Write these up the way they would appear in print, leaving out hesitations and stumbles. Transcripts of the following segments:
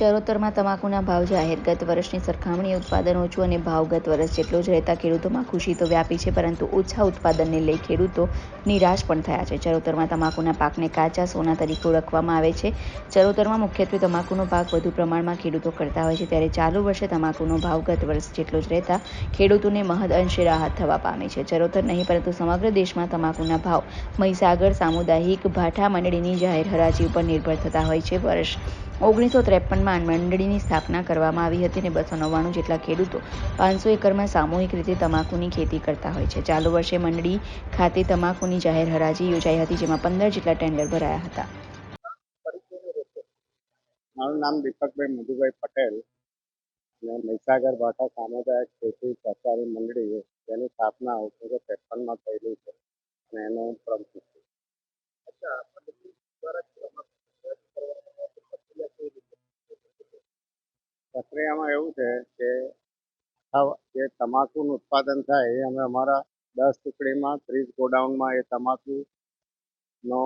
ચરોતરમાં તમાકુના ભાવ જાહેર. ગત વર્ષની સરખામણીએ ઉત્પાદન ઓછું અને ભાવ ગત વર્ષ જેટલો જ રહેતા ખેડૂતોમાં ખુશી તો વ્યાપી છે, પરંતુ ઓછા ઉત્પાદનને લઈ ખેડૂતો નિરાશ પણ થયા છે. ચરોતરમાં તમાકુના પાકને કાચા સોના તરીકે ઓળખવામાં આવે છે. ચરોતરમાં મુખ્યત્વે તમાકુનો પાક વધુ પ્રમાણમાં ખેડૂતો કરતા હોય છે, ત્યારે ચાલુ વર્ષે તમાકુનો ભાવ ગત વર્ષ જેટલો જ રહેતા ખેડૂતોને મહદઅંશે રાહત થવા પામી છે. ચરોતર નહીં પરંતુ સમગ્ર દેશમાં તમાકુના ભાવ મહીસાગર સામુદાયિક ભાઠા મંડળીની જાહેર હરાજી ઉપર નિર્ભર થતા હોય છે. વર્ષ 1953માં મંડળીની સ્થાપના કરવામાં આવી હતી અને 299 જેટલા ખેડૂતો 500 એકરમાં સામૂહિક રીતે તમાકુની ખેતી કરતા હોય છે. ચાલુ વર્ષે મંડળી ખાતે તમાકુની જાહેર હરાજી યોજાઈ હતી, જેમાં 15 જેટલા ટેન્ડર ભરાયા હતા. મારું નામ દીપકભાઈ મધુભાઈ પટેલ અને મહીસાગર ભાઠા સામુદાયિક ખેતી સહકારી મંડળી તેની સ્થાપના 1953માં થયેલી છે અને એનો પ્રમુખ છું. પ્રક્રિયામાં એવું છે કે જે તમાકુનું ઉત્પાદન થાય એ અમે અમારા 10 ટુકડીમાં 30 ગોડાઉનમાં એ તમાકુનો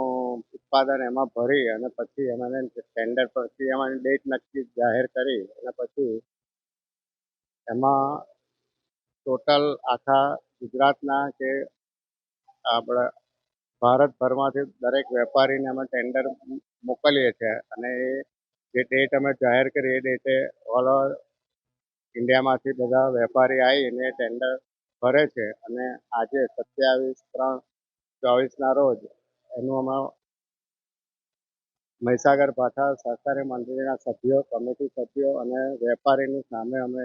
ઉત્પાદન એમાં ભરી અને પછી એમને ટેન્ડર પ્રક્રિયામાં ડેટ નક્કી જાહેર કરી અને પછી એમાં ટોટલ આખા ગુજરાતના કે આપણા ભારતભરમાંથી દરેક વેપારીને અમે ટેન્ડર મોકલીએ છીએ અને એ જે ડેટ અમે જાહેર કરી એ ડેટે ઓલ ઓવર ઇન્ડિયામાંથી બધા વેપારી આવીને ટેન્ડર ભરે છે અને આજે 27/3/24ના રોજ એનું અમે મહીસાગર ભાઠા સહકારી મંડળીના સભ્યો, કમિટી સભ્યો અને વેપારીની સામે અમે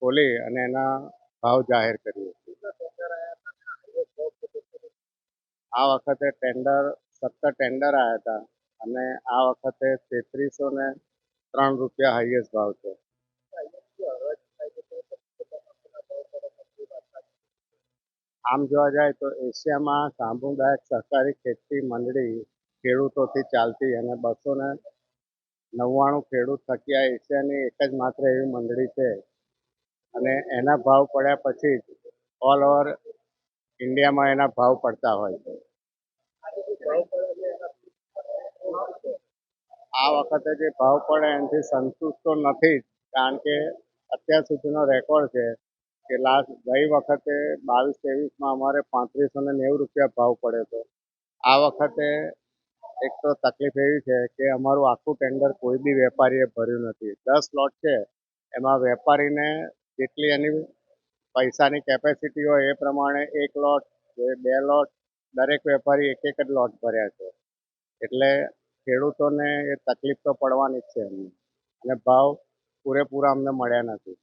ખોલી અને એના ભાવ જાહેર કરીએ છીએ. આ વખતે 17 ટેન્ડર આવ્યા હતા અને આ વખતે 3303 રૂપિયા હાઈએસ્ટ ભાવ છે. આમ જોવા જાય તો એશિયામાં સામુદાયિક સહકારી ખેતી મંડળી ખેડૂતોથી ચાલતી અને 299 ખેડૂત થકી આ એશિયાની એક જ માત્ર એવી મંડળી છે અને એના ભાવ પડ્યા પછી જ ઓલ ઓવર ઇન્ડિયામાં એના ભાવ પડતા હોય છે. આ વખતે જે ભાવ પડે એનાથી સંતુષ્ટ તો નથી જ, કારણ કે અત્યાર સુધીનો રેકોર્ડ છે કે ગઈ વખતે 22-23માં અમારે 3590 રૂપિયા ભાવ પડ્યો હતો. આ વખતે એક તો તકલીફ એવી છે કે અમારું આખું ટેન્ડર કોઈ બી વેપારીએ ભર્યું નથી. 10 લોટ છે, એમાં વેપારીને જેટલી એની પૈસાની કેપેસિટી હોય એ પ્રમાણે 1 લોટ કે 2 લોટ દરેક વેપારી એક જ લોટ ભર્યા છે. એટલે ખેડૂતોને એ તકલીફ તો પડવાની જ છે એમને અને ભાવ પૂરેપૂરા અમને મળ્યા નથી.